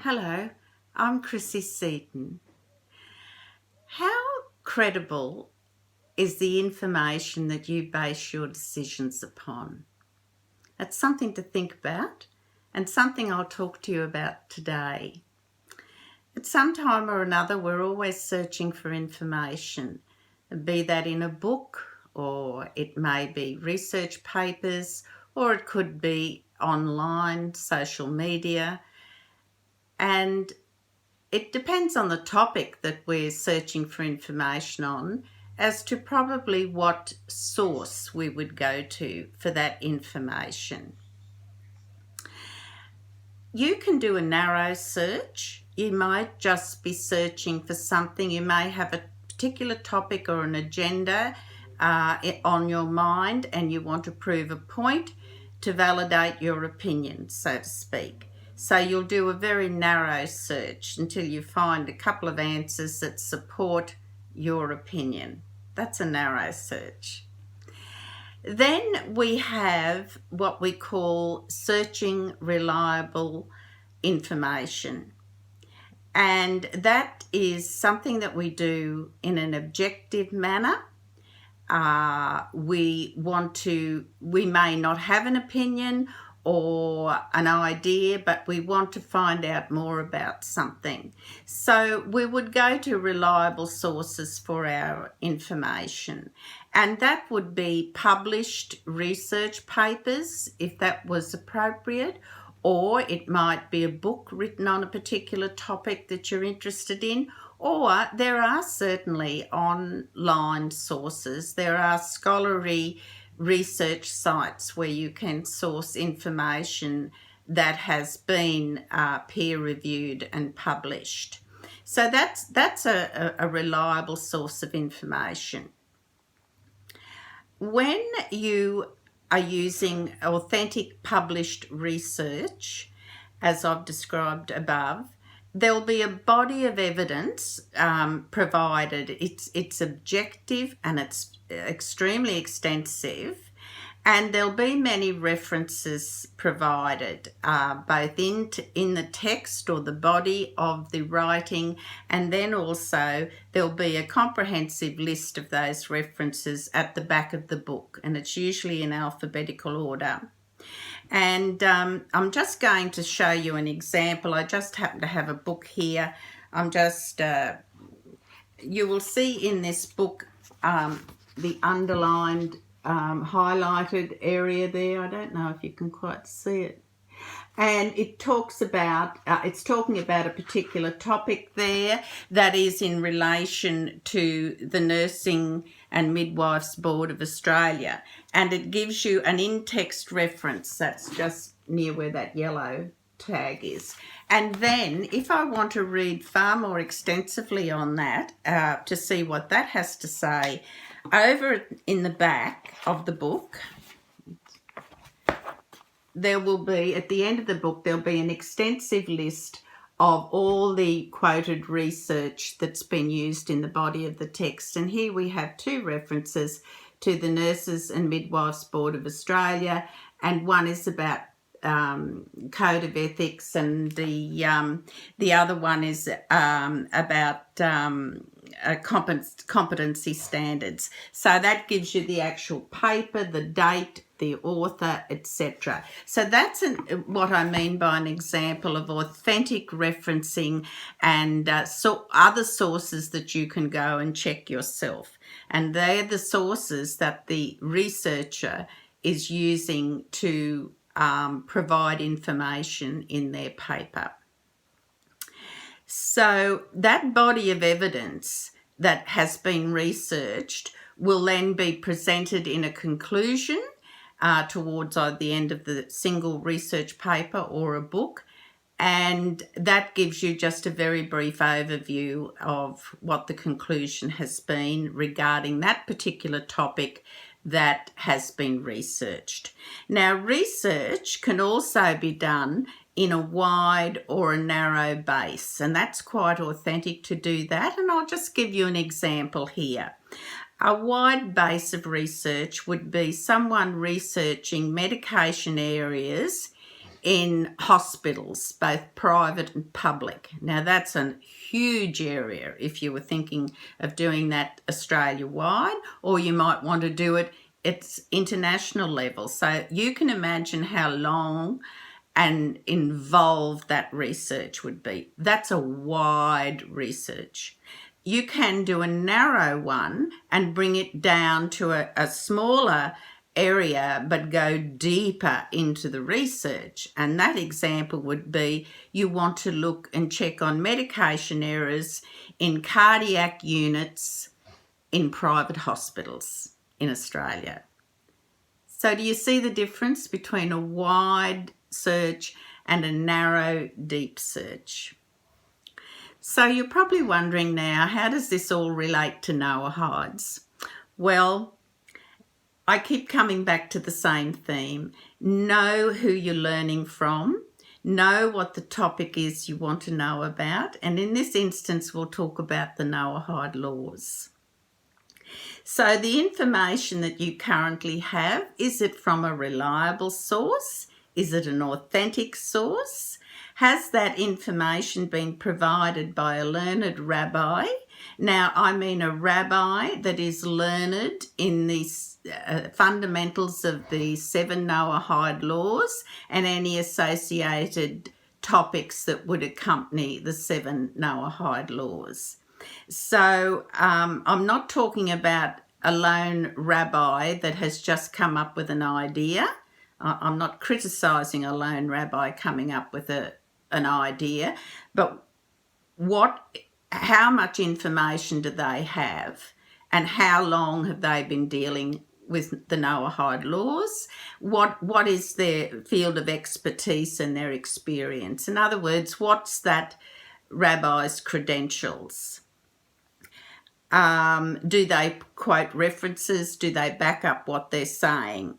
Hello, I'm Chrissy Seaton. How credible is the information that you base your decisions upon? That's something to think about and something I'll talk to you about today. At some time or another, we're always searching for information, be that in a book, or it may be research papers, or it could be online, social media, and it depends on the topic that we're searching for information on as to probably what source we would go to for that information. You can do a narrow search. You might just be searching for something. You may have a particular topic or an agenda on your mind and you want to prove a point to validate your opinion, so to speak. So you'll do a very narrow search until you find a couple of answers that support your opinion. That's a narrow search. Then we have what we call searching reliable information. And that is something that we do in an objective manner. We may not have an opinion or an idea, but we want to find out more about something. So we would go to reliable sources for our information. And that would be published research papers, if that was appropriate, or it might be a book written on a particular topic that you're interested in, or there are certainly online sources. There are scholarly research sites where you can source information that has been peer-reviewed and published. So that's a reliable source of information. When you are using authentic published research, as I've described above, there'll be a body of evidence provided. It's objective and it's extremely extensive, and there'll be many references provided, both in the text or the body of the writing, and then also there'll be a comprehensive list of those references at the back of the book, and it's usually in alphabetical order. And I'm just going to show you an example. I just happen to have a book here. You will see in this book the underlined highlighted area there. I don't know if you can quite see it. And it talks about, it's talking about a particular topic there that is in relation to the Nursing and Midwives Board of Australia. And it gives you an in-text reference that's just near where that yellow tag is. And then if I want to read far more extensively on that, to see what that has to say, over in the back of the book, there will be, at the end of the book, there'll be an extensive list of all the quoted research that's been used in the body of the text. And here we have two references to the Nurses and Midwives Board of Australia, and one is about code of ethics, and the other one is about competency standards. So that gives you the actual paper, the date, the author, etc. So that's what I mean by an example of authentic referencing, and so other sources that you can go and check yourself. And they're the sources that the researcher is using to provide information in their paper. So that body of evidence that has been researched will then be presented in a conclusion towards the end of the single research paper or a book, and that gives you just a very brief overview of what the conclusion has been regarding that particular topic that has been researched. Now, research can also be done in a wide or a narrow base, and that's quite authentic to do that, and I'll just give you an example here. A wide base of research would be someone researching medication areas in hospitals, both private and public. Now, that's a huge area if you were thinking of doing that Australia-wide, or you might want to do it at international level. So you can imagine how long and involved that research would be. That's a wide research. You can do a narrow one and bring it down to a smaller area but go deeper into the research. And that example would be you want to look and check on medication errors in cardiac units in private hospitals in Australia. So do you see the difference between a wide search and a narrow, deep search? So you're probably wondering now, how does this all relate to Noahides? Well, I keep coming back to the same theme. Know who you're learning from. Know what the topic is you want to know about. And in this instance, we'll talk about the Noahide laws. So the information that you currently have, is it from a reliable source? Is it an authentic source? Has that information been provided by a learned rabbi? Now, I mean a rabbi that is learned in the fundamentals of the 7 Noahide laws and any associated topics that would accompany the 7 Noahide laws. So I'm not talking about a lone rabbi that has just come up with an idea. I'm not criticising a lone rabbi coming up with an idea, but how much information do they have and how long have they been dealing with the Noahide laws? What is their field of expertise and their experience? In other words, what's that rabbi's credentials? Do they quote references? Do they back up what they're saying?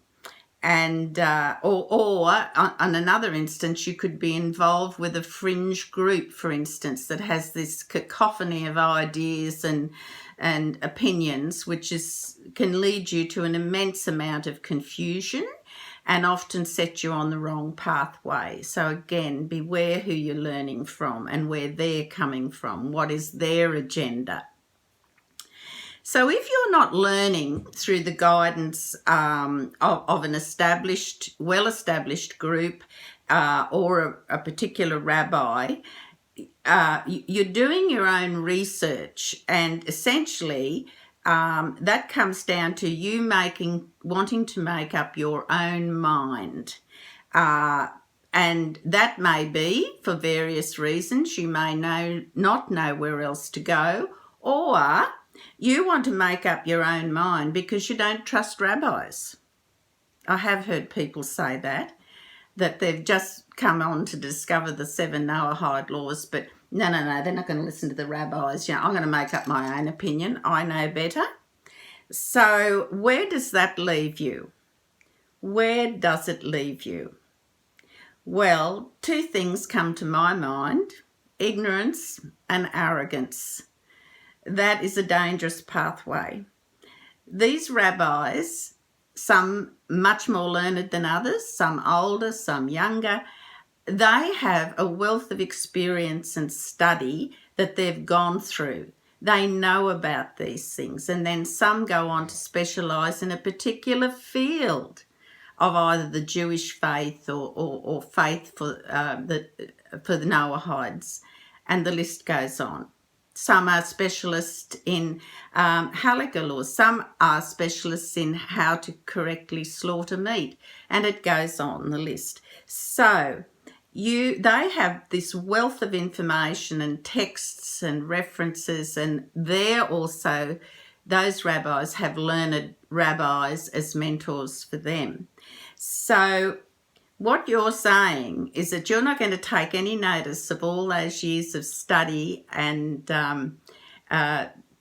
And or on another instance, you could be involved with a fringe group, for instance, that has this cacophony of ideas and opinions, which can lead you to an immense amount of confusion and often set you on the wrong pathway. So again, beware who you're learning from and where they're coming from. What is their agenda? So if you're not learning through the guidance of an well-established group or a particular rabbi, you're doing your own research, and essentially that comes down to you wanting to make up your own mind. And that may be for various reasons. You may not know where else to go, or you want to make up your own mind because you don't trust rabbis. I have heard people say that they've just come on to discover the 7 Noahide laws, but no, they're not going to listen to the rabbis. I'm going to make up my own opinion. I know better. So where does that leave you? Where does it leave you? Well, 2 things come to my mind: ignorance and arrogance. That is a dangerous pathway. These rabbis, some much more learned than others, some older, some younger, they have a wealth of experience and study that they've gone through. They know about these things, and then some go on to specialise in a particular field of either the Jewish faith or faith for the Noahides, and the list goes on. Some are specialists in halakha laws. Some are specialists in how to correctly slaughter meat, and it goes on the list. So they have this wealth of information and texts and references, and those rabbis have learned rabbis as mentors for them. So what you're saying is that you're not going to take any notice of all those years of study and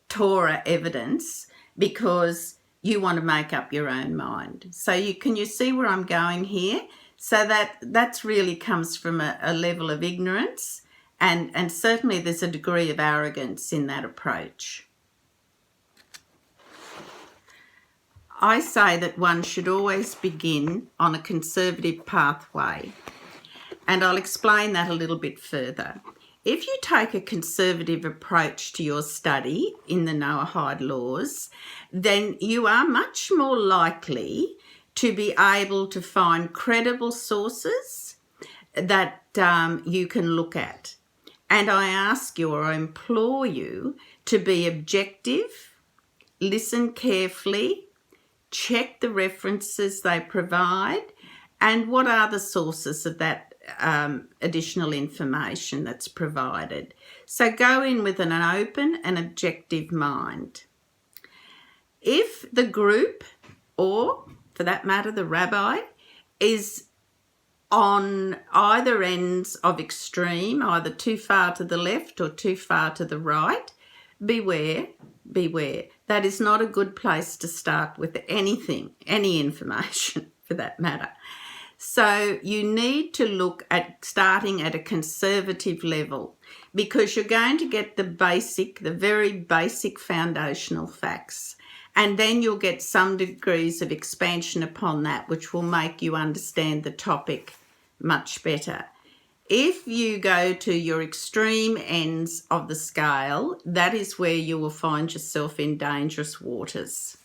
Torah evidence because you want to make up your own mind. So can you see where I'm going here? So that's really comes from a level of ignorance, and certainly there's a degree of arrogance in that approach. I say that one should always begin on a conservative pathway. And I'll explain that a little bit further. If you take a conservative approach to your study in the Noahide laws, then you are much more likely to be able to find credible sources that you can look at. And I ask you, or I implore you, to be objective, listen carefully, check the references they provide, and what are the sources of that additional information that's provided. So go in with an open and objective mind. If the group, or for that matter the rabbi, is on either ends of extreme, either too far to the left or too far to the right, beware. That is not a good place to start with anything, any information for that matter. So you need to look at starting at a conservative level, because you're going to get the very basic foundational facts. And then you'll get some degrees of expansion upon that, which will make you understand the topic much better. If you go to your extreme ends of the scale, that is where you will find yourself in dangerous waters.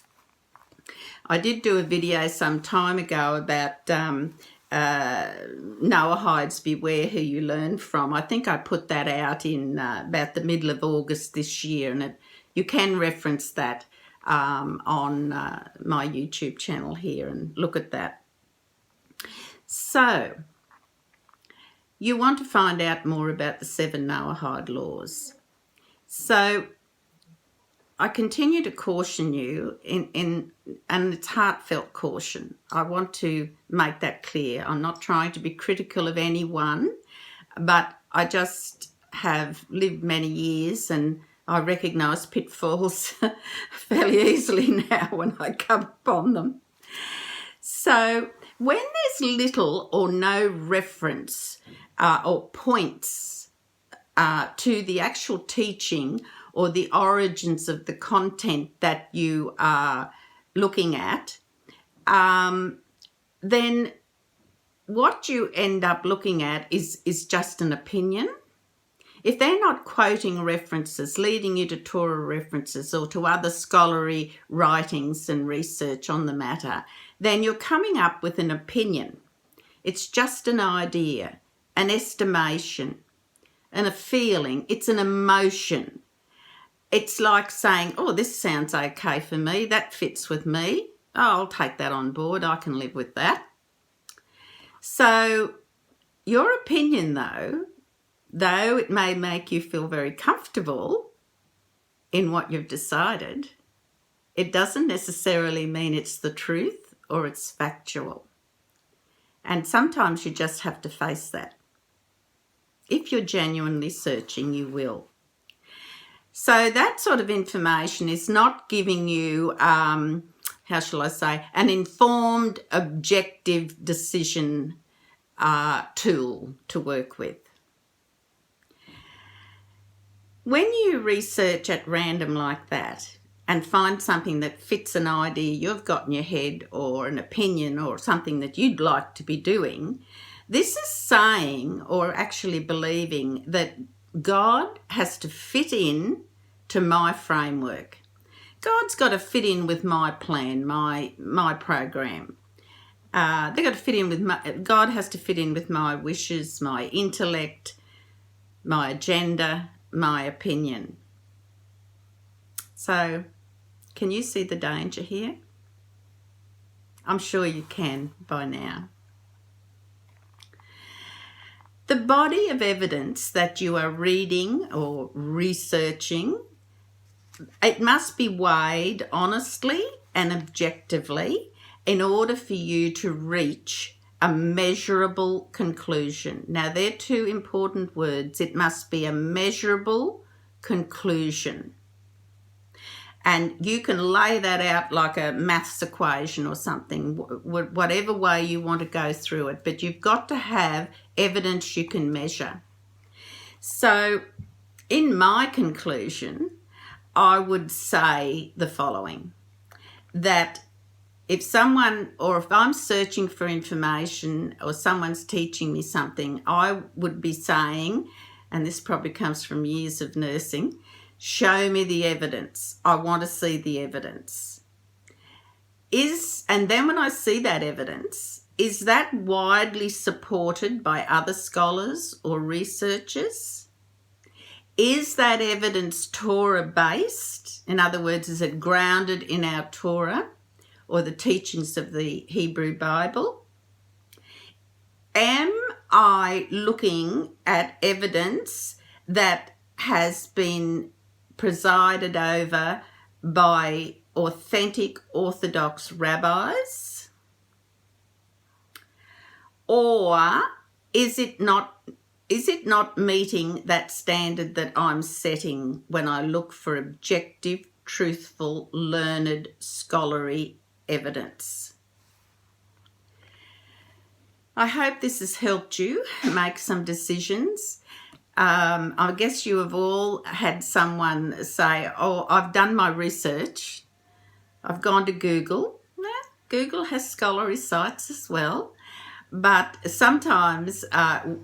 I did do a video some time ago about Noahides, beware who you learn from. I think I put that out in about the middle of August this year, and you can reference that on my YouTube channel here and look at that. So, you want to find out more about the 7 Noahide laws. So, I continue to caution you, and it's heartfelt caution. I want to make that clear. I'm not trying to be critical of anyone, but I just have lived many years and I recognise pitfalls fairly easily now when I come upon them. So when there's little or no reference or points to the actual teaching or the origins of the content that you are looking at, then what you end up looking at is just an opinion. If they're not quoting references, leading you to Torah references or to other scholarly writings and research on the matter, then you're coming up with an opinion. It's just an idea, an estimation, and a feeling. It's an emotion. It's like saying, oh, this sounds okay for me. That fits with me. Oh, I'll take that on board. I can live with that. So your opinion, though it may make you feel very comfortable in what you've decided, it doesn't necessarily mean it's the truth or it's factual. And sometimes you just have to face that. If you're genuinely searching, you will. So that sort of information is not giving you, an informed, objective decision tool to work with. When you research at random like that and find something that fits an idea you've got in your head or an opinion or something that you'd like to be doing, this is saying or actually believing that God has to fit in to my framework. God's got to fit in with my plan, my program. God has to fit in with my wishes, my intellect, my agenda, my opinion. So, can you see the danger here? I'm sure you can by now. The body of evidence that you are reading or researching, it must be weighed honestly and objectively in order for you to reach a measurable conclusion. Now, they're two important words. It must be a measurable conclusion. And you can lay that out like a maths equation or something, whatever way you want to go through it. But you've got to have evidence you can measure. So, in my conclusion, I would say the following, that if someone, or if I'm searching for information or someone's teaching me something, I would be saying, and this probably comes from years of nursing, show me the evidence. I want to see the evidence. And then when I see that evidence, is that widely supported by other scholars or researchers? Is that evidence Torah-based? In other words, is it grounded in our Torah or the teachings of the Hebrew Bible? Am I looking at evidence that has been presided over by authentic Orthodox rabbis? Or is it not meeting that standard that I'm setting when I look for objective, truthful, learned, scholarly evidence? I hope this has helped you make some decisions. I guess you have all had someone say, oh, I've done my research. I've gone to Google. Google has scholarly sites as well. But sometimes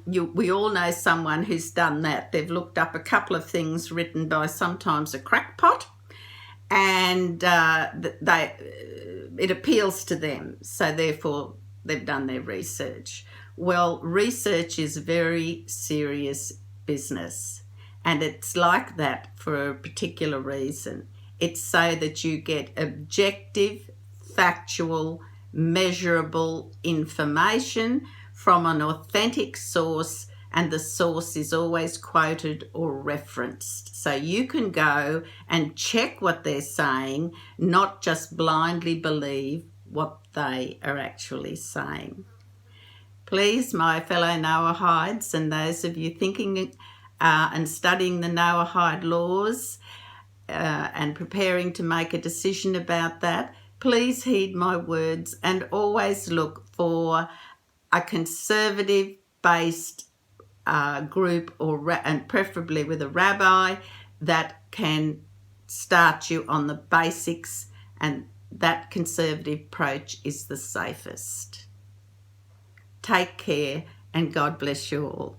we all know someone who's done that. They've looked up a couple of things written by sometimes a crackpot, and it appeals to them. So therefore, they've done their research. Well, research is very serious business, and it's like that for a particular reason. It's so that you get objective, factual, measurable information from an authentic source, and the source is always quoted or referenced. So you can go and check what they're saying, not just blindly believe what they are actually saying. Please, my fellow Noahides and those of you thinking and studying the Noahide laws and preparing to make a decision about that, please heed my words and always look for a conservative-based group and preferably with a rabbi that can start you on the basics, and that conservative approach is the safest. Take care and God bless you all.